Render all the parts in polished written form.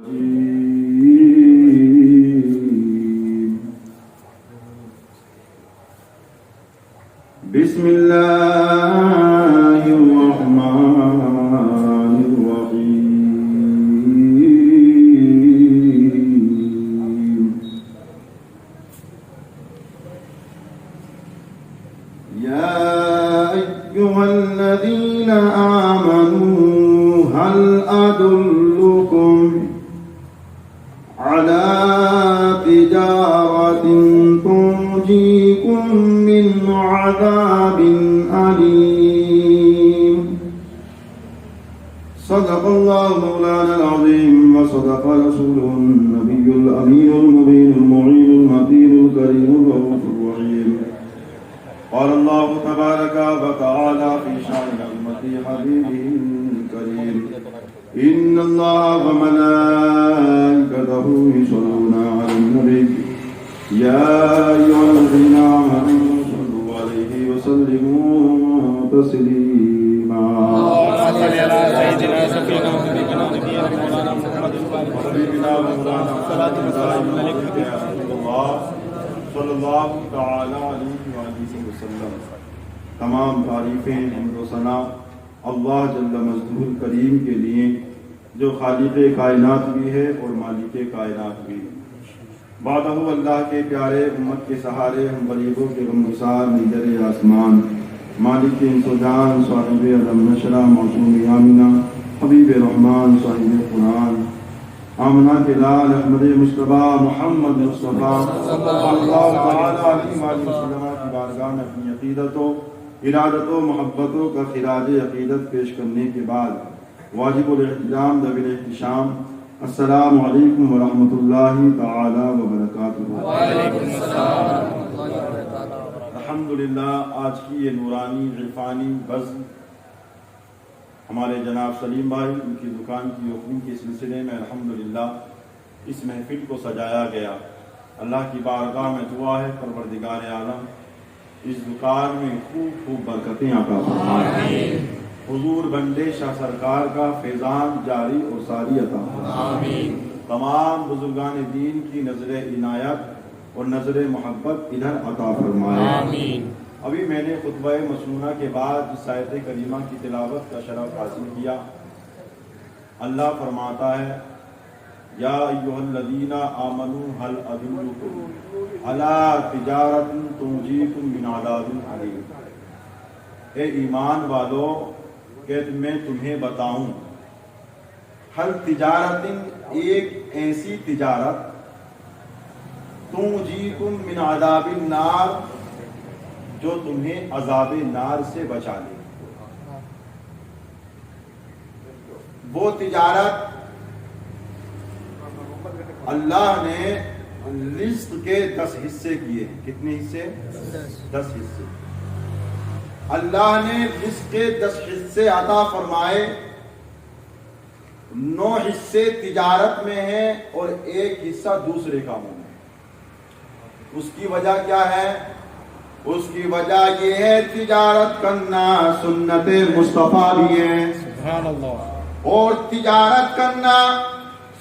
بسم الله الرحمن الرحيم يا أيها الذين آمنوا هل أدلكم على تجارة تنجيكم من عذاب أليم صدق الله مولانا العظيم وصدق رسوله النبي الأمين المبين المعين المتين الكريم الرؤوف الرحيم قال الله تبارك وتعالى في شأن أمة حبيبه الكريم إن الله وملائكته يصلون على النبي يا أيها الذين آمنوا صلوا عليه وسلموا تسليما صلی اللہ تعالی علیہ وآلہ وسلم۔ تمام تعریفیں حمد و ثنا اللہ جل مجدہ کریم کے لیے جو خالق کائنات بھی ہے اور مالک کائنات بھی ہے۔ بعدہ اللہ کے پیارے امت کے سہارے ہم غریبوں کے غمگسار منظر آسمان مالک انس و جان صاحب عدم نشرہ معصوم آمنہ حبیب رحمان صاحب قرآن آمنہ کے لال احمد مصطفیٰ محمد مصطفیٰ اللہ تعالیٰ علیہ وسلم کی بارگاہ میں اپنی عقیدت و ارادت و محبتوں کا خراج عقیدت پیش کرنے کے بعد واجب الاحترام ذوی الاحتشام السلام علیکم ورحمۃ اللہ تعالی وبرکاتہ۔ وعلیکم السلام ورحمۃ اللہ وبرکاتہ۔ الحمدللہ آج کی یہ نورانی عرفانی بزم ہمارے جناب سلیم بھائی ان کی دکان کی اوپننگ کے سلسلے میں الحمدللہ اس محفل کو سجایا گیا۔ اللہ کی بارگاہ میں دعا ہے پروردگار عالم اس دکان میں خوب خوب برکتیں عطا فرمائے، حضور بندے شاہ سرکار کا فیضان جاری اور ساری عطا فرمائے، تمام بزرگان دین کی نظر عنایت اور نظر محبت ادھر عطا فرمائے۔ ابھی میں نے خطبہ مسنونہ کے بعد اس آیت کریمہ کی تلاوت کا شرف حاصل کیا۔ اللہ فرماتا ہے یا ایھا الذین آمنوا هل ادلکم علی تجارۃ تنجیکم من عذاب الیم۔ اے ایمان والو کہ میں تمہیں بتاؤں، ہل تجارت ایک ایسی تجارت تنجیکم من عذاب النار جو تمہیں عذاب نار سے بچا لے۔ وہ تجارت اللہ نے رزق کے 10 حصے کیے۔ کتنے حصے؟ 10 حصے۔ اللہ نے رزق کے 10 حصے عطا فرمائے، 9 حصے تجارت میں ہیں اور 1 حصہ دوسرے کاموں میں۔ اس کی وجہ کیا ہے؟ اس کی وجہ یہ ہے تجارت کرنا سنت مصطفیٰ بھی ہے، سبحان اللہ، اور تجارت کرنا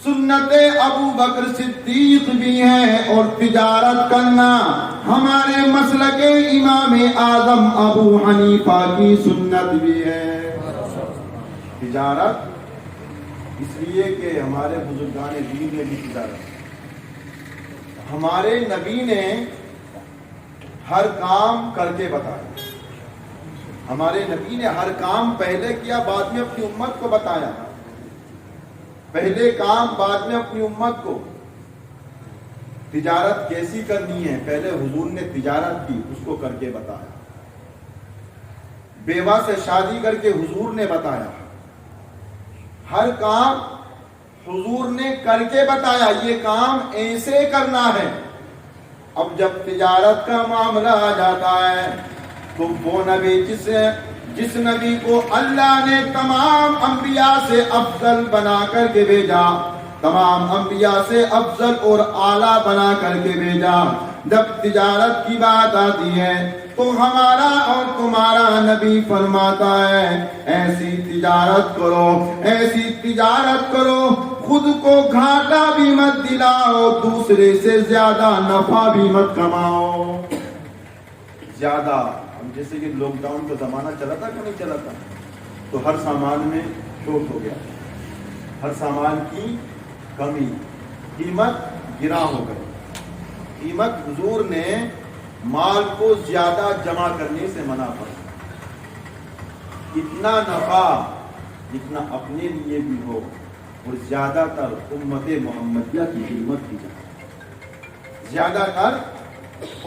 سنت ابو بکر صدیق بھی ہے، اور تجارت کرنا ہمارے مسلک امام اعظم ابو حنیفہ کی سنت بھی ہے۔ تجارت اس لیے کہ ہمارے بزرگان دین نے بھی تجارت، ہمارے نبی نے ہر کام کر کے بتایا، ہمارے نبی نے ہر کام پہلے کیا بعد میں اپنی امت کو بتایا، پہلے کام بعد میں اپنی امت کو۔ تجارت کیسی کرنی ہے پہلے حضور نے تجارت کی، اس کو کر کے بتایا، بیوہ سے شادی کر کے حضور نے بتایا، ہر کام حضور نے کر کے بتایا یہ کام ایسے کرنا ہے۔ اب جب تجارت کا معاملہ آ جاتا ہے تو وہ نبی جس نبی کو اللہ نے تمام انبیاء سے افضل بنا کر کے بھیجا، تمام انبیاء سے افضل اور اعلیٰ بنا کر کے بھیجا، جب تجارت کی بات آتی ہے تو ہمارا اور تمہارا نبی فرماتا ہے ایسی تجارت کرو، ایسی تجارت کرو خود کو گھاٹا بھی مت دلاؤ، دوسرے سے زیادہ نفع بھی مت کماؤ۔ زیادہ جیسے کہ لاک ڈاؤن کا زمانہ چلا تھا کہ نہیں چلا تھا، تو ہر سامان میں شورٹ ہو گیا، ہر سامان کی کمی، قیمت گرا ہو گئی۔ قیمت حضور نے مال کو زیادہ جمع کرنے سے منع فرمایا، اتنا نفع جتنا اپنے لیے بھی ہو اور زیادہ تر امت محمدیہ کی خدمت کی جائے، زیادہ تر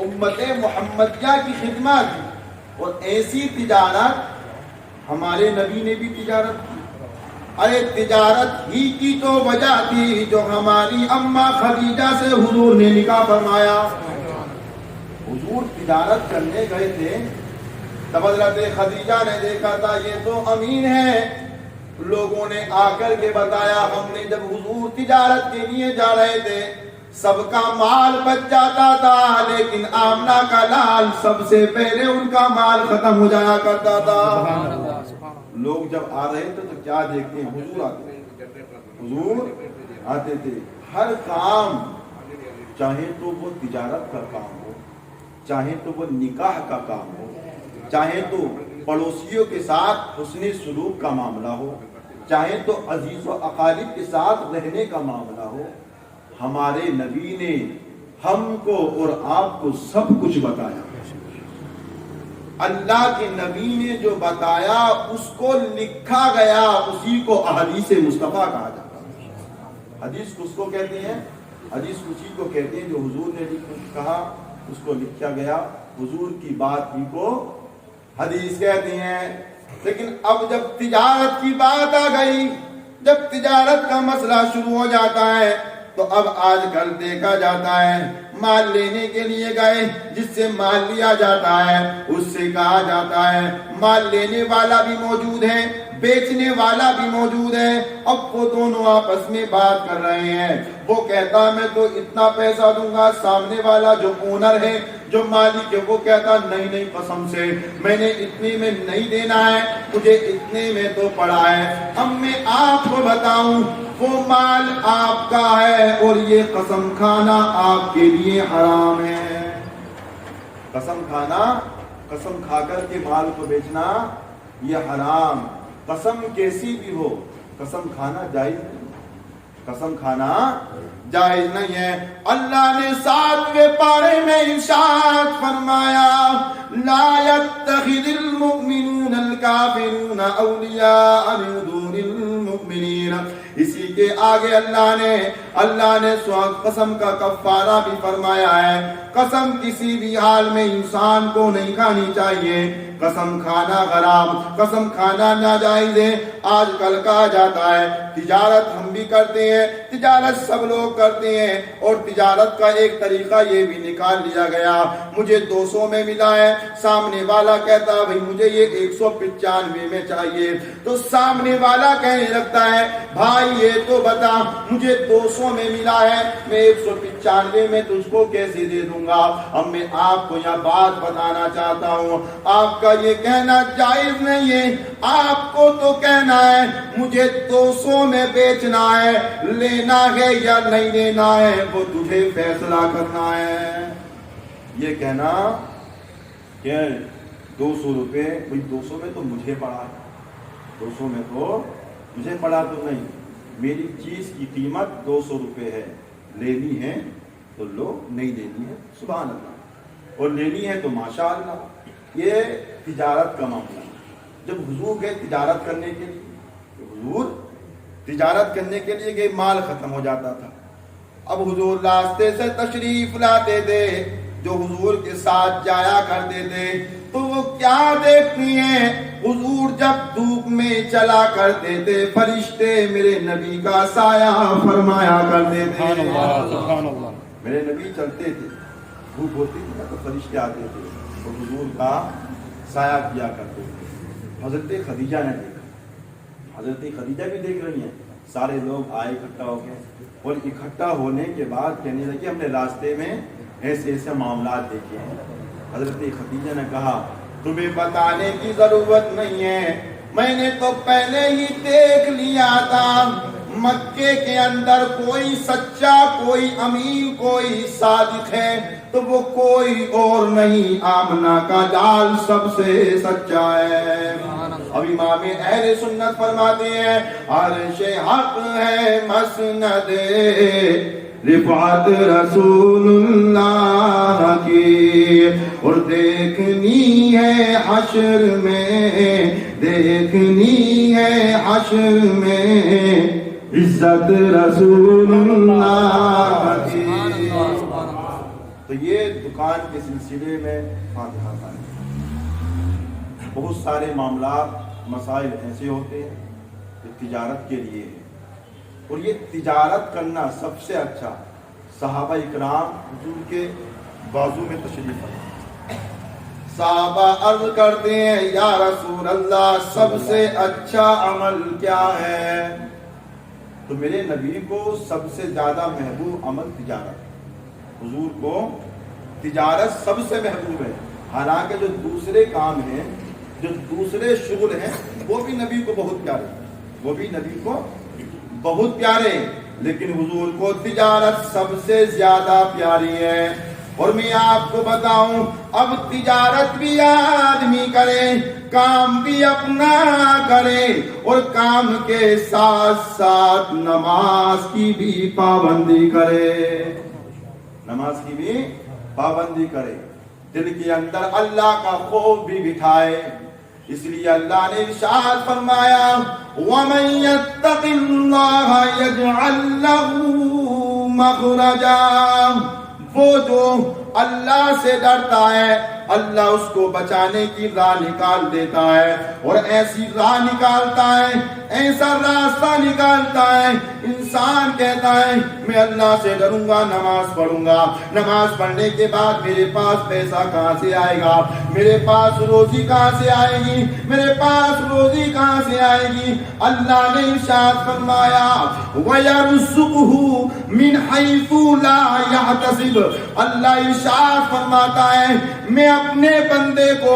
امت محمدیہ کی خدمت۔ اور ایسی تجارت ہمارے نبی نے بھی تجارت کی، ارے تجارت ہی کی تو وجہ تھی جو ہماری اماں خدیجہ سے حضور نے نکاح فرمایا۔ حضور تجارت کرنے گئے تھے، تب حضرت خدیجہ نے دیکھا تھا یہ تو امین ہے، لوگوں نے آ کر کے بتایا ہم نے جب حضور تجارت کے لیے جا رہے تھے سب کا مال بچ جاتا تھا، لیکن آمنہ کا لال سب سے پہلے ان کا مال ختم ہو جایا کرتا تھا۔ لوگ جب آ رہے تھے تو کیا دیکھتے ہیں، حضور آتے تھے، حضور آتے تھے۔ ہر کام، چاہے تو وہ تجارت کا کام ہو، چاہے تو وہ نکاح کا کام ہو، چاہے تو پڑوسیوں کے ساتھ حسن سلوک کا معاملہ ہو، چاہے تو عزیز و اقارب کے ساتھ رہنے کا معاملہ ہو، ہمارے نبی نے ہم کو اور آپ کو سب کچھ بتایا۔ اللہ کے نبی نے جو بتایا اس کو لکھا گیا، اسی کو احادیث مصطفیٰ کہا جاتا ہے۔ حدیث کس کو کہتے ہیں؟ حدیث اسی کو کہتے ہیں جو حضور نے کہا اس کو لکھا گیا، حضور کی بات ہی کو حدیث کہتے ہیں۔ لیکن اب جب تجارت کی بات آ گئی، جب تجارت کا مسئلہ شروع ہو جاتا ہے تو اب آج کل دیکھا جاتا ہے مال لینے کے لیے گئے، جس سے مال لیا جاتا ہے اس سے کہا جاتا ہے مال لینے والا بھی موجود ہے، بیچنے والا بھی موجود ہے۔ اب وہ دونوں آپس میں بات کر رہے ہیں، وہ کہتا میں تو اتنا پیسہ دوں گا، سامنے والا جو اونر ہے، جو مالک ہے، وہ کہتا نہیں نہیں قسم سے میں نے اتنے میں نہیں دینا ہے، مجھے اتنے میں تو پڑا ہے۔ اب میں آپ کو بتاؤں وہ مال آپ کا ہے اور یہ قسم کھانا آپ کے لیے حرام ہے۔ قسم کھانا، قسم کھا کر کے مال کو بیچنا یہ حرام۔ قسم کیسی بھی ہو، قسم کھانا جائز نہیں، قسم کھانا جائز نہیں ہے۔ اللہ نے 7ویں پارے میں ارشاد فرمایا لا يتخذ المؤمنون الكافرون اولیاء من دون المؤمنین۔ اسی کے آگے اللہ نے قسم کا کفارہ بھی فرمایا ہے۔ قسم کسی بھی حال میں انسان کو نہیں کھانی چاہیے، قسم کھانا حرام، قسم کھانا ناجائز ہے۔ آج کل کہا جاتا ہے تجارت ہم بھی کرتے ہیں، تجارت سب لوگ کرتے ہیں، اور تجارت کا ایک طریقہ یہ بھی نکال لیا گیا مجھے 200 میں ملا ہے، سامنے والا کہتا بھئی مجھے یہ 195 میں چاہیے، تو سامنے والا کہنے لگتا ہے بھائی یہ تو بتا مجھے 200 میں ملا ہے، میں 195 میں تجھ کو کیسے دے دوں گا۔ اب میں آپ کو یہ بات بتانا چاہتا ہوں، آپ کا یہ کہنا جائز نہیں ہے۔ آپ کو تو کہنا ہے مجھے 200 میں بیچنا ہے، لینا ہے یا نہیں لینا ہے وہ تجھے فیصلہ کرنا ہے۔ یہ کہنا کہ 200 روپے، بھئی 200 میں تو مجھے پڑا ہے، 200 میں تو مجھے پڑا تو نہیں، میری چیز کی قیمت 200 روپے ہے، لینی ہے تو لو، نہیں لینی ہے سبحان اللہ، اور لینی ہے تو ماشاء اللہ۔ یہ تجارت کا معاملہ ہے۔ جب حضور گئے تجارت کرنے کے لیے، حضور تجارت کرنے کے لیے گئے، مال ختم ہو جاتا تھا۔ اب حضور راستے سے تشریف لاتے تھے، جو حضور کے ساتھ جایا کرتے تھے تو وہ کیا دیکھتی ہیں، حضور جب دھوپ میں چلا کرتے تھے فرشتے میرے نبی کا سایہ فرمایا کرتے تھے۔ میرے نبی چلتے تھے، دھوپ ہوتی تھی نا تو فرشتے آتے تھے اور حضور کا سایہ کیا کرتے تھے۔ حضرت خدیجہ نے دیکھا، حضرت خدیجہ بھی دیکھ رہی ہیں، سارے لوگ آئے اکٹھا ہو گئے، اور اکٹھا ہونے کے بعد کہنے لگے ہم نے راستے میں ایسے ایسے معاملات دیکھے ہیں۔ حضرت خدیجہ نے کہا تمہیں بتانے کی ضرورت نہیں ہے، میں نے تو پہلے ہی دیکھ لیا تھا، مکے کے اندر کوئی سچا، کوئی امین، کوئی صادق ہے تو وہ کوئی اور نہیں، آمنہ کا لال سب سے سچا ہے۔ اب امام اہل سنت فرماتے ہیں عرش حق ہے مسند رفعت رسول اللہ کی، اور دیکھنی ہے حشر میں، دیکھنی ہے حشر میں عزت رسول اللہ کی۔ تو یہ دکان کے سلسلے میں فاتحہ خانی۔ بہت سارے معاملات، مسائل ایسے ہوتے ہیں جو تجارت کے لیے ہیں، اور یہ تجارت کرنا سب سے اچھا، صحابہ اکرام حضور کے بازو میں تشریف فرما، صحابہ عرض کرتے ہیں یا رسول اللہ سب سے اچھا عمل کیا ہے؟ تو میرے نبی کو سب سے زیادہ محبوب عمل تجارت، حضور کو تجارت سب سے محبوب ہے۔ حالانکہ جو دوسرے کام ہیں، جو دوسرے شغل ہیں، وہ بھی نبی کو بہت پیارے، وہ بھی نبی کو بہت پیارے، لیکن حضور کو تجارت سب سے زیادہ پیاری ہے۔ اور میں آپ کو بتاؤں، اب تجارت بھی آدمی کرے، کام بھی اپنا کرے، اور کام کے ساتھ ساتھ نماز کی بھی پابندی کرے، نماز کی بھی پابندی کرے، دل کے اندر اللہ کا خوف بھی بٹھائے۔ اس لیے اللہ نے ارشاد فرمایا وَمَن يَتَّقِ اللَّهَ يَجْعَل لَّهُ مَخْرَجًا، وہ جو اللہ سے ڈرتا ہے اللہ اس کو بچانے کی راہ نکال دیتا ہے، اور ایسی راہ نکالتا ہے، ایسا راستہ نکالتا ہے، انسان کہتا ہے میں اللہ سے ڈروں گا، نماز پڑھوں گا، نماز پڑھنے کے بعد میرے پاس پیسہ کہاں سے آئے گا، میرے پاس روزی کہاں سے آئے گی، میرے پاس روزی کہاں سے آئے گی؟ اللہ نے ارشاد فرمایا وَيَرْزُقْهُ مِنْ حَيْثُ لَا يَحْتَسِبُ، اللہ ارشاد فرماتا ہے میں اپنے بندے کو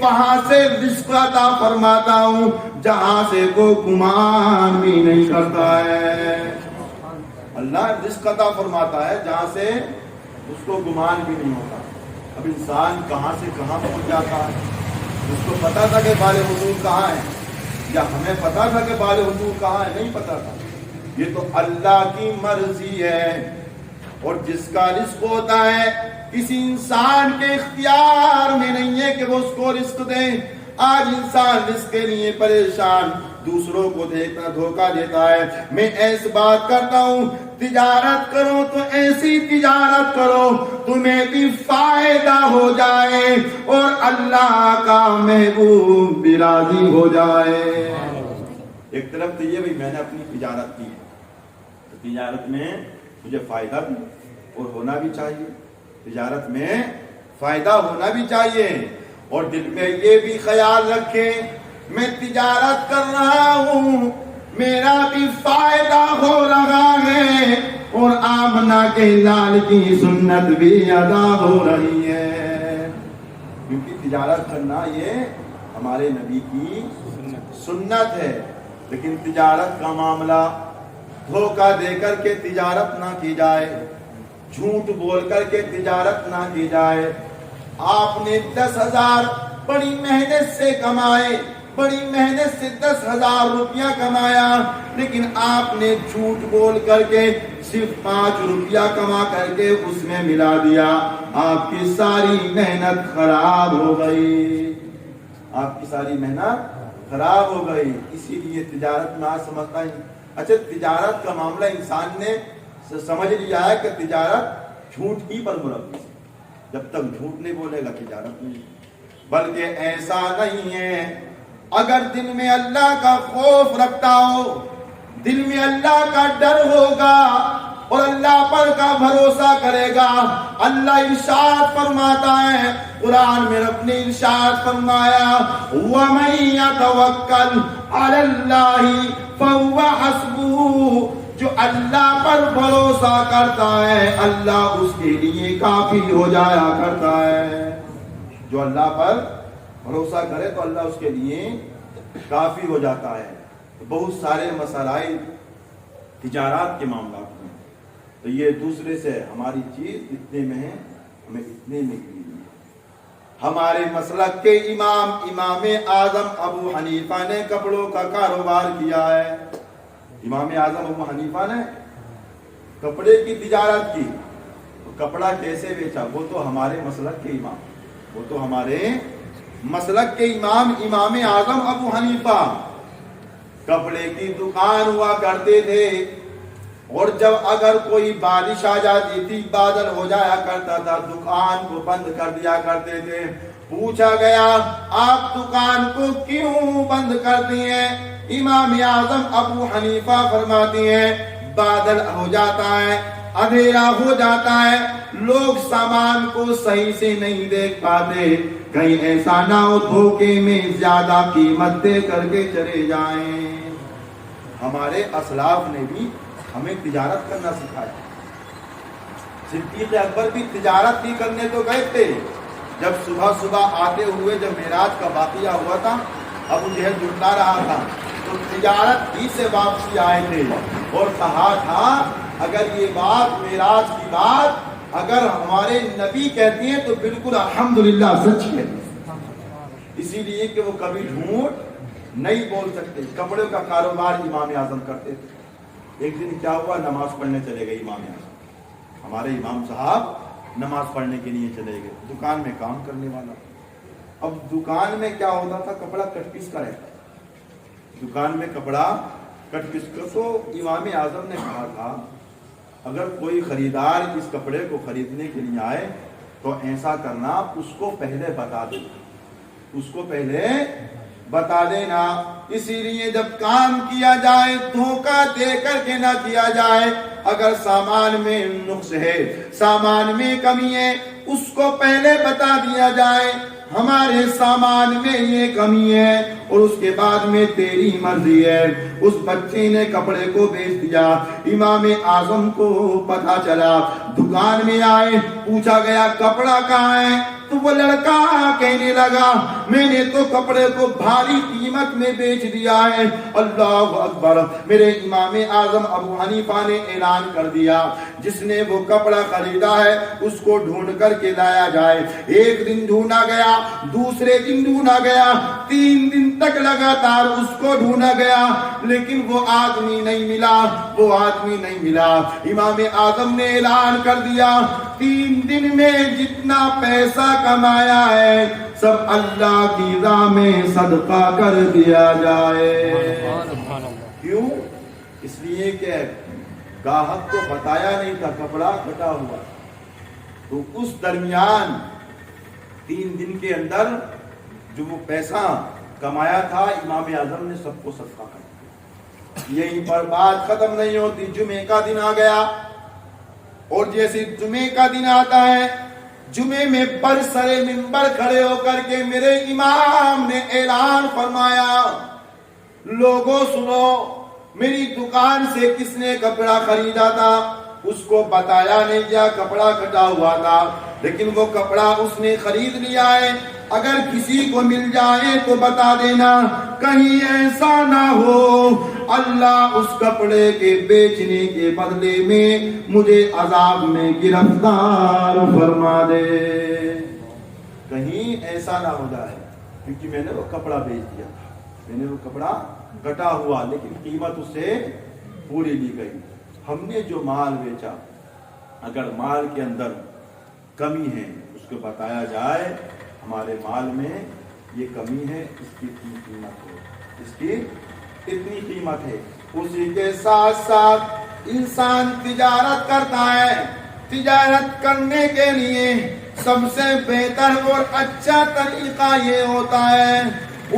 وہاں سے رزق عطا فرماتا ہوں جہاں سے کوئی گمان بھی نہیں کرتا ہے۔ اللہ رزق عطا فرماتا ہے جہاں سے اس کو گمان بھی نہیں ہوتا۔ اب انسان کہاں سے کہاں پہنچ جاتا ہے، اس کو پتا تھا کہ بال حضور کہاں ہے، یا ہمیں پتا تھا کہ بال حضور کہاں ہے؟ نہیں پتا تھا۔ یہ تو اللہ کی مرضی ہے، اور جس کا رزق ہوتا ہے کسی انسان کے اختیار میں نہیں ہے کہ وہ اس کو رزق دے۔ آج انسان رزق کے لیے پریشان، دوسروں کو دیکھنا دھوکہ دیتا ہے۔ میں ایسی بات کرتا ہوں تجارت کرو تو ایسی تجارت کرو تمہیں بھی فائدہ ہو جائے اور اللہ کا محبوب بھی راضی ہو جائے۔ ایک طرف تو یہ بھی میں نے اپنی تجارت کی ہے، تو تجارت میں مجھے فائدہ بھی اور ہونا بھی چاہیے، تجارت میں فائدہ ہونا بھی چاہیے، اور دل میں یہ بھی خیال رکھیں میں تجارت کر رہا ہوں میرا بھی فائدہ ہو رہا ہے، اور آمنہ کے لال کی سنت بھی ادا ہو رہی ہے، کیونکہ تجارت کرنا یہ ہمارے نبی کی سنت ہے۔ لیکن تجارت کا معاملہ دھوکہ دے کر کے تجارت نہ کی جائے، جھوٹ بول کر کے تجارت نہ کی جائے۔ آپ نے 10,000 بڑی محنت سے کمائے، بڑی محنت سے 10,000 روپیہ کمایا، لیکن آپ نے جھوٹ بول کر کے صرف 5 روپیہ کما کر کے اس میں ملا دیا، آپ کی ساری محنت خراب ہو گئی، آپ کی ساری محنت خراب ہو گئی۔ اسی لیے تجارت میں آج سمجھتا ہے اچھا تجارت کا معاملہ انسان نے سمجھ لیا ہے کہ تجارت جھوٹ ہی پر مربی ہے، جب تک جھوٹ نہیں بولے گا تجارت نہیں، بلکہ ایسا نہیں ہے۔ اگر دل میں اللہ کا خوف رکھتا ہو، دل میں اللہ کا ڈر ہوگا اور اللہ پر کا بھروسہ کرے گا، اللہ ارشاد فرماتا ہے قرآن میں، رب نے ارشاد فرمایا وَمَن يَتَوَکَّلْ عَلَى اللَّهِ فَهُوَ حَسْبُهُ، جو اللہ پر بھروسہ کرتا ہے اللہ اس کے لیے کافی ہو جایا کرتا ہے۔ جو اللہ پر بھروسہ کرے تو اللہ اس کے لیے کافی ہو جاتا ہے۔ بہت سارے مسائل تجارات کے معاملات میں، تو یہ دوسرے سے ہماری چیز اتنے میں ہے، ہمیں اتنے میں خریدنی ہے۔ ہمارے مسلک کے امام اعظم ابو حنیفہ نے کپڑوں کا کاروبار کیا ہے۔ امام اعظم ابو حنیفہ نے کپڑے کی تجارت کی، کپڑا کیسے بیچا؟ وہ تو ہمارے مسلک کے امام، وہ تو ہمارے مسلک کے امام اعظم ابو حنیفہ کپڑے کی دکان ہوا کرتے تھے، اور جب اگر کوئی بارش آ جاتی تھی، بادل ہو جایا کرتا تھا، دکان کو بند کر دیا کرتے تھے۔ پوچھا گیا آپ دکان کو کیوں بند کرتی ہیں؟ امام اعظم ابو حنیفہ فرماتی ہیں بادل ہو جاتا ہے، اندھیرا ہو جاتا ہے، لوگ سامان کو صحیح سے نہیں دیکھ پاتے، کہیں ایسا نہ ہو دھوکے میں زیادہ قیمت دے کر کے چلے جائیں۔ ہمارے اسلاف نے بھی ہمیں تجارت کرنا سکھایا۔ صدیق اکبر بھی تجارت ہی کرنے تو گئے تھے، جب صبح آتے ہوئے جب معراج کا واقعہ ہوا تھا، ابو جہل جھٹلا رہا تھا، تو تجارت ہی سے واپسی آئے تھے اور کہا تھا اگر یہ بات معراج کی بات اگر ہمارے نبی کہتی ہیں تو بالکل الحمدللہ سچ ہے، اسی لیے کہ وہ کبھی جھوٹ نہیں بول سکتے۔ کپڑوں کا کاروبار امام اعظم کرتے تھے۔ ایک دن کیا ہوا، نماز پڑھنے چلے گئے امام اعظم، ہمارے امام صاحب نماز پڑھنے کے لیے چلے گئے، دکان میں کام کرنے والا۔ اب دکان میں کیا ہوتا تھا، کپڑا کٹ پیس کا رہتا، دکان میں کپڑا کٹ پیس کا۔ تو امام اعظم نے کہا تھا اگر کوئی خریدار اس کپڑے کو خریدنے کے لیے آئے تو ایسا کرنا، اس کو پہلے بتا دینا، اس کو پہلے بتا دینا۔ اسی لیے جب کام کیا جائے دھوکہ دے کر کے نہ کیا جائے، اگر سامان میں نقص ہے، سامان میں کمی ہے، اس کو پہلے بتا دیا جائے ہمارے سامان میں یہ کمی ہے، اور اس کے بعد میں تیری مرضی ہے۔ اس بچے نے کپڑے کو بیچ دیا، امام اعظم کو پتہ چلا، دکان میں آئے، پوچھا گیا کپڑا کہاں ہے؟ تو وہ لڑکا کہنے لگا میں نے تو کپڑے کو بھاری قیمت میں بیچ دیا ہے۔ اللہ اکبر! میرے امام اعظم ابو حنیفہ نے اعلان کر دیا جس نے وہ کپڑا خریدا ہے اس کو ڈھونڈ کر کے لایا جائے۔ ایک دن ڈھونڈا گیا، دوسرے دن ڈھونڈا گیا، 3 دن تک لگاتار اس کو ڈھونڈا گیا، لیکن وہ آدمی نہیں ملا، وہ آدمی نہیں ملا۔ امام اعظم نے اعلان کر دیا 3 دن میں جتنا پیسہ کمایا ہے سب اللہ کی راہ میں صدقہ کر دیا جائے۔ کیوں؟ اس لیے کہ گاہک کو بتایا نہیں تھا کپڑا کٹا ہوا، تو اس درمیان 3 دن کے اندر جو وہ پیسہ کمایا تھا امام اعظم نے سب کو صدقہ کر دیا۔ یہیں پر بات ختم نہیں ہوتی، جمعے کا دن آ گیا، اور جیسے جمعے کا دن آتا ہے، جمعے میں برسر منبر کھڑے ہو کر کے میرے امام نے اعلان فرمایا لوگوں سنو، میری دکان سے کس نے کپڑا خریدا تھا، اس کو بتایا نہیں گیا، کپڑا کٹا ہوا تھا، لیکن وہ کپڑا اس نے خرید لیا ہے، اگر کسی کو مل جائے تو بتا دینا، کہیں ایسا نہ ہو اللہ اس کپڑے کے بیچنے کے بدلے میں مجھے عذاب میں گرفتار فرما دے، کہیں ایسا نہ ہو جائے، کیونکہ میں نے وہ کپڑا بیچ دیا، میں نے وہ کپڑا کٹا ہوا لیکن قیمت اس سے پوری لی گئی۔ ہم نے جو مال بیچا اگر مال کے اندر کمی ہے اس کو بتایا جائے ہمارے مال میں یہ کمی ہے، اس کی اتنی قیمت ہے، اس کی اتنی قیمت ہے۔ اسی کے ساتھ ساتھ انسان تجارت کرتا ہے، تجارت کرنے کے لیے سب سے بہتر اور اچھا طریقہ یہ ہوتا ہے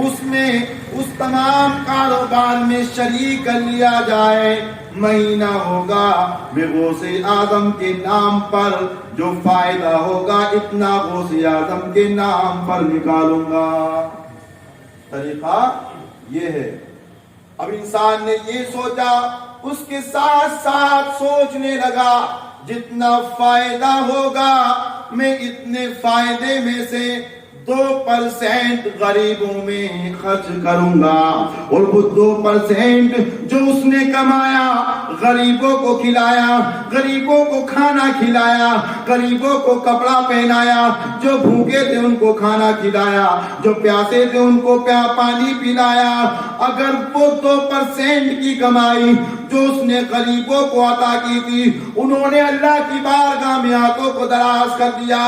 اس میں اس تمام کاروبار میں شریک کر لیا جائے، مہینہ ہوگا میں غوث اعظم کے نام پر جو فائدہ ہوگا اتنا غوث اعظم کے نام پر نکالوں گا۔ طریقہ یہ ہے۔ اب انسان نے یہ سوچا، اس کے ساتھ ساتھ سوچنے لگا جتنا فائدہ ہوگا میں اتنے فائدے میں سے 2% غریبوں میں خرچ کروں گا، اور وہ 2% جو اس نے کمایا غریبوں کو کھلایا، غریبوں کو کھانا کھلایا، غریبوں کو کپڑا پہنایا، جو بھوکے تھے ان کو کھانا کھلایا، جو پیاسے تھے ان کو پانی پلایا۔ اگر وہ 2% کی کمائی جو اس نے غریبوں کو عطا کی تھی، انہوں نے اللہ کی بارگاہ میں ہاتھوں کو دراز کر دیا،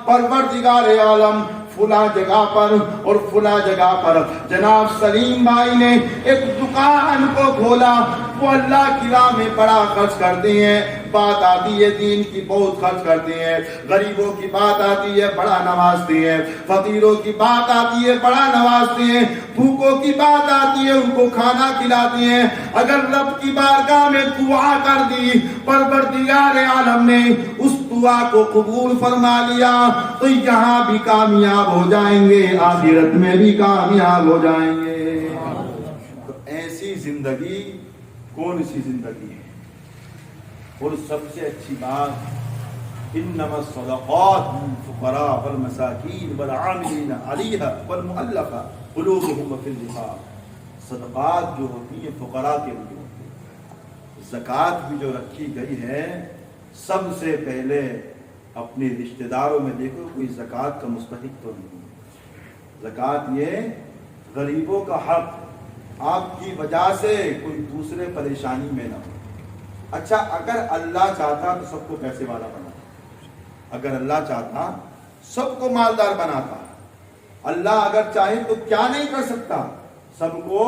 پروردگار عالم فلاں جگہ پر اور فلاں جگہ پر جناب سلیم بھائی نے ایک دکان کو کھولا، وہ اللہ کی راہ میں بڑا خرچ کرتے ہیں، بات آتی ہے دین کی بہت خرچ کرتے ہیں، غریبوں کی بات آتی ہے بڑا نوازتے ہیں، فقیروں کی بات آتی ہے بڑا نوازتے ہیں، بھوکوں کی بات آتی ہے ان کو کھانا کھلاتے ہیں۔ اگر رب کی بارگاہ میں دعا کر دی، پروردگار عالم نے اس دعا کو قبول فرما لیا، تو یہاں بھی کامیاب ہو جائیں گے، آخرت میں بھی کامیاب ہو جائیں گے۔ تو ایسی زندگی کون سی زندگی ہے؟ اور سب سے اچھی بات، انما الصدقات للفقراء والمساکین والعاملین علیہا والمؤلفہ قلوبہم وفی الرقاب۔ صدقات جو ہوتی ہیں فقراء کے لیے ہوتی ہیں، زکوٰۃ بھی جو رکھی گئی ہے، سب سے پہلے اپنے رشتہ داروں میں دیکھو کوئی زکوٰۃ کا مستحق تو نہیں ہے۔ زکوٰۃ یہ غریبوں کا حق، آپ کی وجہ سے کوئی دوسرے پریشانی میں نہ ہو۔ اچھا، اگر اللہ چاہتا تو سب کو پیسے والا بناتا، اگر اللہ چاہتا سب کو مالدار بناتا، اللہ اگر چاہے تو کیا نہیں کر سکتا، سب کو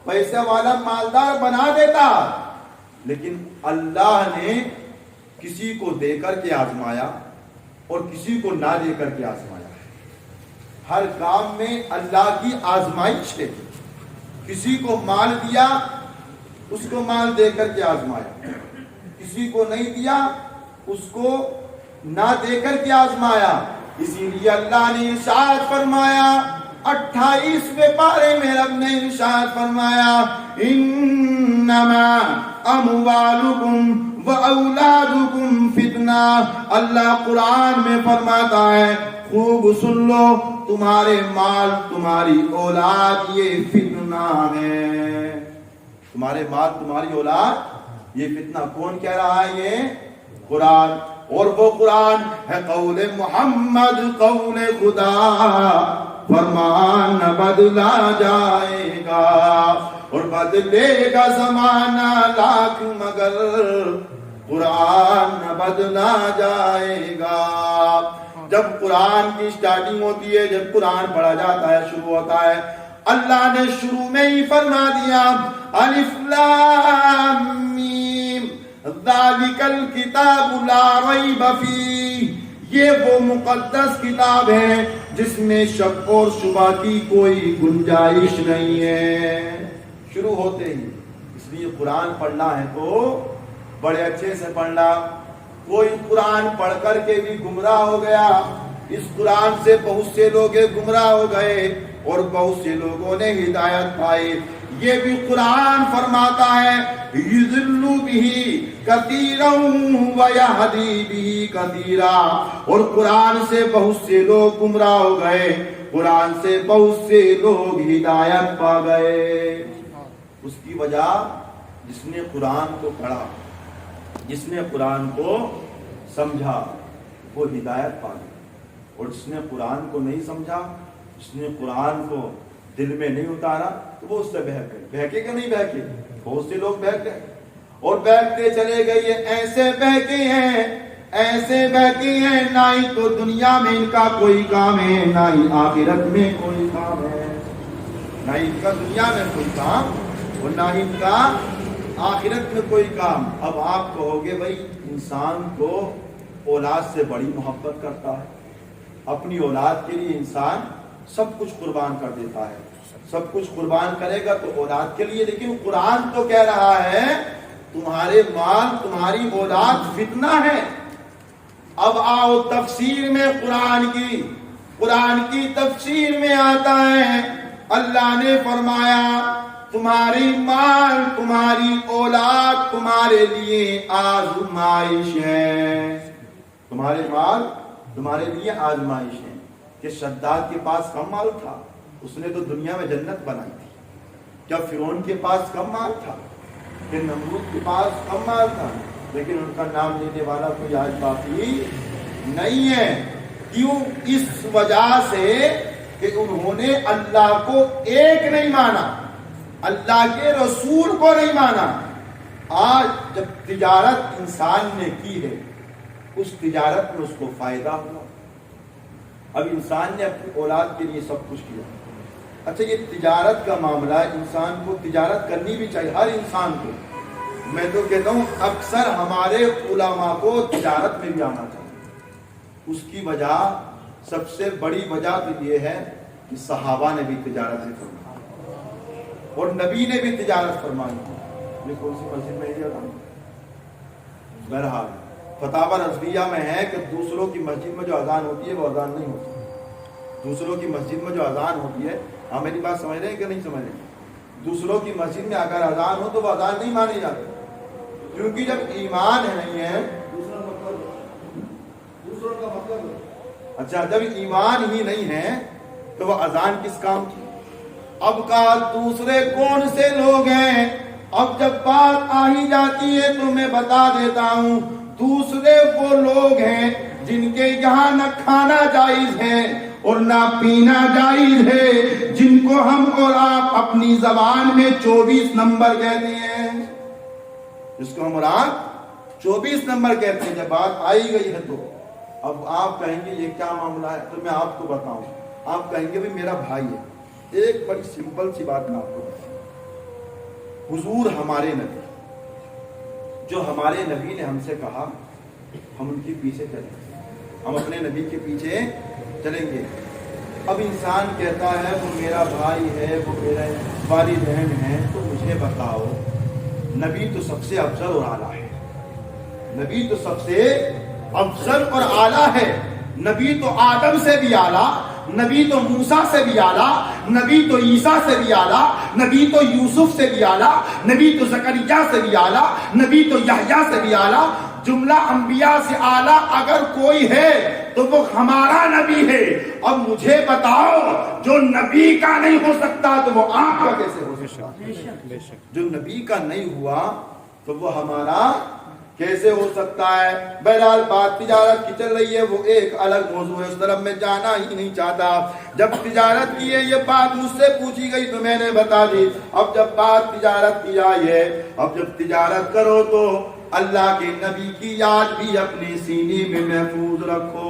پیسے والا مالدار بنا دیتا۔ لیکن اللہ نے کسی کو دے کر کے آزمایا اور کسی کو نہ دے کر کے آزمایا۔ ہر کام میں اللہ کی آزمائش ہے، کسی کو مال دیا اس کو مال دے کر کے آزمایا، کسی کو نہیں دیا اس کو نہ دے کر کے آزمایا۔ اسی لیے اللہ نے ارشاد فرمایا 28ویں پارے میں رب نے ارشاد فرمایا انما اموالکم وَأَوْلَادُكُمْ فِتْنَةٌ۔ اللہ قرآن میں فرماتا ہے، خوب سن لو، تمہارے مال تمہاری اولاد یہ فتنہ ہے، تمہارے مال تمہاری اولاد یہ فتنہ۔ کون کہہ رہا ہے؟ یہ قرآن، اور وہ قرآن ہے قول محمد، قول خدا، فرمان نہ بدلا جائے گا اور بدلے گا زمانہ لاکھ مگر قرآن نہ بدلا جائے گا۔ جب قرآن کی سٹارٹنگ ہوتی ہے، جب قرآن پڑھا جاتا ہے، شروع ہوتا ہے، اللہ نے شروع میں ہی فرما دیا الف لام میم ذالک الکتاب لا ریب فیہ، یہ وہ مقدس کتاب ہے جس میں شک اور شبہ کی کوئی گنجائش نہیں ہے۔ شروع ہوتے ہی، اس لیے قرآن پڑھنا ہے تو بڑے اچھے سے پڑھنا۔ کوئی قرآن پڑھ کر کے بھی گمراہ ہو گیا، اس قرآن سے بہت سے لوگ گمراہ ہو گئے اور بہت سے لوگوں نے ہدایت پائی۔ یہ بھی قرآن فرماتا ہے یضل بہ کثیرا ویہدی بہ کثیرا، اور قرآن سے بہت سے لوگ گمراہ ہو گئے، قرآن سے بہت سے لوگ ہدایت پا گئے۔ اس کی وجہ جس نے قرآن کو پڑھا، جس نے قرآن کو سمجھا وہ ہدایت پا گیا، اور جس نے قرآن کو نہیں سمجھا، جس نے قرآن کو دل میں نہیں اتارا تو وہ اس سے بہک گئے۔ بہکے کہ نہیں بہکے؟ بہت سے لوگ بہک گئے اور بہکتے چلے گئے۔ یہ ایسے بہکے ہیں، ایسے بہکے ہیں، نہ ہی تو دنیا میں ان کا کوئی کام ہے، نہ ہی آخرت میں کوئی کام ہے، نہ ہی ان کا دنیا میں کوئی کام اور نہ ہی ان کا آخرت میں کوئی کام۔ اب آپ کہو گے بھائی انسان کو اولاد سے بڑی محبت کرتا ہے، اپنی اولاد کے لیے انسان سب کچھ قربان کر دیتا ہے، سب کچھ قربان کرے گا تو اولاد کے لیے، لیکن قرآن تو کہہ رہا ہے تمہارے مال تمہاری اولاد فتنہ ہے۔ اب آؤ تفسیر میں قرآن کی تفسیر میں آتا ہے، اللہ نے فرمایا تمہاری مال تمہاری اولاد تمہارے لیے آزمائش ہے، تمہارے مال تمہارے لیے آزمائش ہے۔ کہ شداد کے پاس کم مال تھا؟ اس نے تو دنیا میں جنت بنائی تھی۔ کیا فرعون کے پاس کم مال تھا؟ کہ نمرود کے پاس کم مال تھا؟ لیکن ان کا نام لینے والا کوئی آج باقی نہیں ہے۔ کیوں؟ اس وجہ سے کہ انہوں نے اللہ کو ایک نہیں مانا، اللہ کے رسول کو نہیں مانا۔ آج جب تجارت انسان نے کی ہے، اس تجارت میں اس کو فائدہ ہوا۔ اب انسان نے اپنی اولاد کے لیے سب کچھ کیا۔ اچھا، یہ تجارت کا معاملہ ہے، انسان کو تجارت کرنی بھی چاہیے، ہر انسان کو۔ میں تو کہتا ہوں اکثر ہمارے علماء کو تجارت میں بھی آنا چاہیے۔ اس کی وجہ، سب سے بڑی وجہ تو یہ ہے کہ صحابہ نے بھی تجارت فرمائی اور نبی نے بھی تجارت فرمائی۔ یہ کون سی مسجد میں ہے؟ بہرحال فتاوی رضویہ میں ہے کہ دوسروں کی مسجد میں جو اذان ہوتی ہے وہ اذان نہیں ہوتی۔ دوسروں کی مسجد میں جو اذان ہوتی ہے، آپ میری بات سمجھ رہے ہیں کہ نہیں سمجھ رہے ہیں؟ دوسروں کی مسجد میں اگر اذان ہو تو وہ اذان نہیں مانی جاتی، کیونکہ جب ایمان نہیں ہے، دوسروں کا مطلب اچھا، جب ایمان ہی نہیں ہے تو وہ اذان کس کام کی؟ اب کا دوسرے کون سے لوگ ہیں؟ اب جب بات آ ہی جاتی ہے تو میں بتا دیتا ہوں، دوسرے وہ لوگ ہیں جن کے یہاں نہ کھانا جائز ہے اور نہ پینا جائز ہے، جن کو ہم اور آپ اپنی زبان میں 24 نمبر کہتے ہیں، جس کو ہم اور آپ 24 نمبر کہتے ہیں۔ جب بات آئی گئی ہے تو اب آپ کہیں گے یہ کیا معاملہ ہے، تو میں آپ کو بتاؤں۔ آپ کہیں گے بھی میرا بھائی ہے۔ ایک بڑی سمپل سی بات میں آپ کو بتاؤں۔ حضور ہمارے نبی، جو ہمارے نبی نے ہم سے کہا، ہم ان کے پیچھے چلیں گے، ہم اپنے نبی کے پیچھے چلیں گے۔ اب انسان کہتا ہے وہ میرا بھائی ہے، وہ میرے والدین ہیں، تو مجھے بتاؤ، نبی تو سب سے افضل اور اعلیٰ ہے، نبی تو سب سے افضل اور اعلیٰ ہے، نبی تو آدم سے بھی اعلیٰ، نبی تو موسیٰ سے بھی اعلیٰ، نبی تو عیسیٰ سے بھی اعلیٰ، نبی تو یوسف سے بھی اعلیٰ، نبی تو زکریا سے بھی اعلیٰ، نبی تو یحییٰ سے بھی اعلیٰ۔ جملہ انبیاء سے اعلیٰ اگر کوئی ہے تو وہ ہمارا نبی ہے۔ اب مجھے بتاؤ، جو نبی کا نہیں ہو سکتا تو وہ آپ کا کیسے ہو سکتا؟ جو نبی کا نہیں ہوا تو وہ ہمارا کیسے ہو سکتا ہے؟ بہرحال بات تجارت کی چل رہی ہے، وہ ایک الگ موضوع ہے، اس طرف میں جانا ہی نہیں چاہتا۔ جب تجارت کی ہے، یہ بات مجھ سے پوچھی گئی تو میں نے بتا دی۔ اب جب بات تجارت کی آئی ہے، اب جب تجارت کرو تو اللہ کے نبی کی یاد بھی اپنے سینے میں محفوظ رکھو۔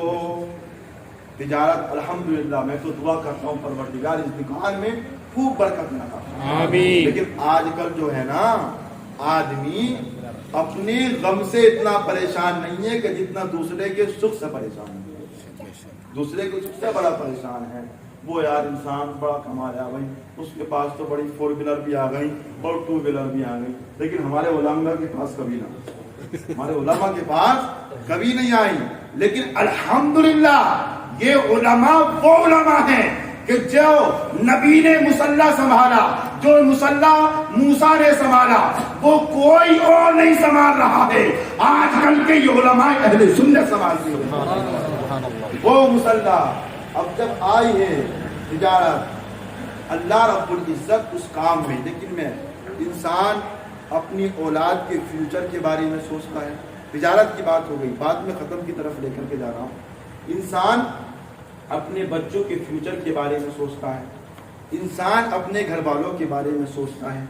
تجارت الحمدللہ میں تو دعا کرتا ہوں پروردگار اس دکان میں خوب برکت نہ، آمین۔ لیکن آج کل جو ہے نا، آدمی اپنے غم سے اتنا پریشان نہیں ہے کہ جتنا دوسرے کے سکھ سے پریشان ہے۔ دوسرے کے سکھ سے بڑا پریشان ہے۔ وہ یار انسان بڑا کمایا بھائی، اس کے پاس تو بڑی 4 ویلر بھی آ گئی اور 2 ویلر بھی آ گئی، لیکن ہمارے علماء کے پاس کبھی نہ، ہمارے علماء کے پاس کبھی نہیں آئی۔ لیکن الحمدللہ یہ علماء وہ علماء ہیں کہ جو نبی نے مصلی سنبھالا، جو مصلی موسیٰ نے سنبھالا، وہ کوئی اور نہیں سنبھال رہا ہے۔ آج کل کے یہ علماء اہل سنت سنبھالتے ہیں وہ مصلی۔ اب جب آئی ہے تجارت، اللہ رب العزت اس کام میں، لیکن میں انسان اپنی اولاد کے فیوچر کے بارے میں سوچتا ہے۔ تجارت کی بات ہو گئی، بعد میں ختم کی طرف لے کر کے جا رہا ہوں۔ انسان اپنے بچوں کے فیوچر کے بارے میں سوچتا ہے، انسان اپنے گھر والوں کے بارے میں سوچتا ہے،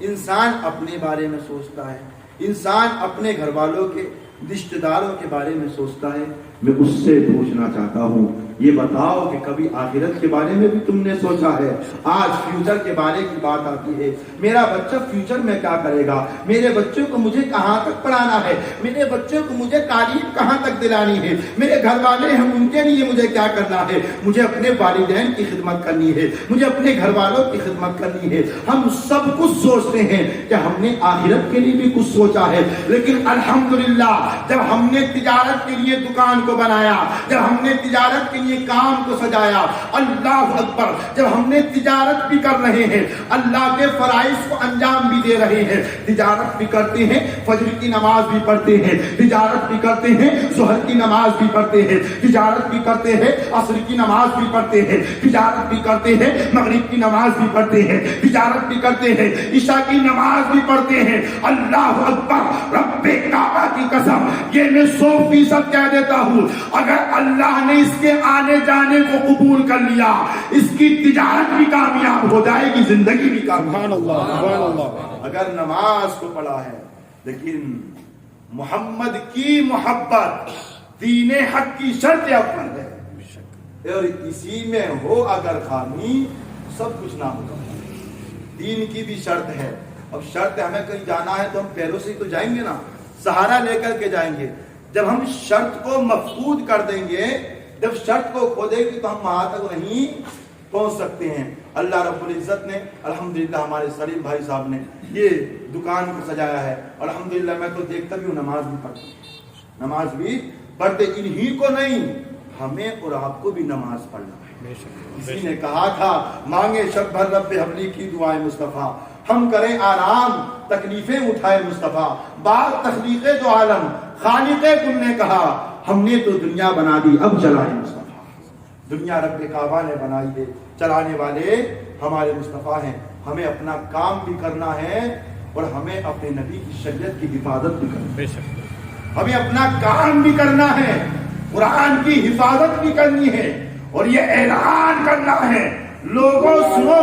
انسان اپنے بارے میں سوچتا ہے، انسان اپنے گھر والوں کے رشتہ داروں کے بارے میں سوچتا ہے۔ میں اس سے پوچھنا چاہتا ہوں، یہ بتاؤ کہ کبھی آخرت کے بارے میں بھی تم نے سوچا ہے؟ آج فیوچر کے بارے کی بات آتی ہے، میرا بچہ فیوچر میں کیا کرے گا، میرے بچوں کو مجھے کہاں تک پڑھانا ہے، میرے بچوں کو مجھے تعلیم کہاں تک دلانی ہے، میرے گھر والے ہیں ان کے لیے مجھے کیا کرنا ہے، مجھے اپنے والدین کی خدمت کرنی ہے، مجھے اپنے گھر والوں کی خدمت کرنی ہے۔ ہم سب کچھ سوچتے ہیں کہ ہم نے آخرت کے لیے بھی کچھ سوچا ہے، لیکن الحمدللہ جب ہم نے تجارت کے لیے دکان کو بنایا، جب ہم نے تجارت کے لیے یہ کام کو سجایا. اللہ اکبر. جب ہم نے تجارت بھی کر رہے ہیں, اللہ کے فرائض کو انجام بھی دے رہے ہیں, تجارت بھی کرتے ہیں, فجر کی نماز بھی پڑھتے ہیں, تجارت بھی کرتے ہیں, ظہر کی نماز بھی پڑھتے ہیں, تجارت بھی کرتے ہیں, عصر کی نماز بھی پڑھتے ہیں, تجارت بھی کرتے ہیں, مغرب کی نماز بھی پڑھتے ہیں, تجارت بھی کرتے ہیں, عشاء کی نماز بھی پڑھتے ہیں. اللہ اکبر. رب کعبہ کی قسم, یہ میں 100% کہہ دیتا ہوں, اگر اللہ نے اس کے آنے جانے کو قبول کر لیا, اس کی تجارت بھی کامیاب ہو جائے گی, زندگی بھی کامیاب. سبحان اللہ. اگر نماز کو پڑھا ہے لیکن محمد کی محبت دین حق کی شرط اول ہے, اور اسی میں ہو اگر خامی سب کچھ نہ ہوگا. دین کی بھی شرط ہے. اب شرط ہے, ہمیں کہیں جانا ہے تو ہم پیروں سے تو جائیں گے نا, سہارا لے کر کے جائیں گے. جب ہم شرط کو مفقود کر دیں گے, جب شرط کو کھو دیں گے تو ہم وہاں تک نہیں پہنچ سکتے ہیں. اللہ رب العزت نے الحمدللہ ہمارے سلیم بھائی صاحب نے یہ دکان کو سجایا ہے. الحمدللہ میں تو دیکھتا بھی ہوں, نماز بھی پڑھتا ہوں, نماز بھی پڑھتے. انہی کو نہیں, ہمیں اور آپ کو بھی نماز پڑھنا ہے. کسی نے کہا تھا مانگے شب بھر رب حبلی کی دعائیں مصطفیٰ, ہم کریں آرام تکلیفیں اٹھائے مصطفیٰ. بعد تخلیق دو عالم خالق کل نے کہا, ہم نے تو دنیا بنا دی اب چلائے مصطفیٰ. دنیا رب کعبہ نے بنائی ہے, چلانے والے ہمارے مصطفیٰ ہیں. ہمیں اپنا کام بھی کرنا ہے اور ہمیں اپنے نبی کی شریعت کی حفاظت بھی کرنی ہے. ہمیں اپنا کام بھی کرنا ہے, قرآن کی حفاظت بھی کرنی ہے, اور یہ اعلان کرنا ہے, لوگوں سنو.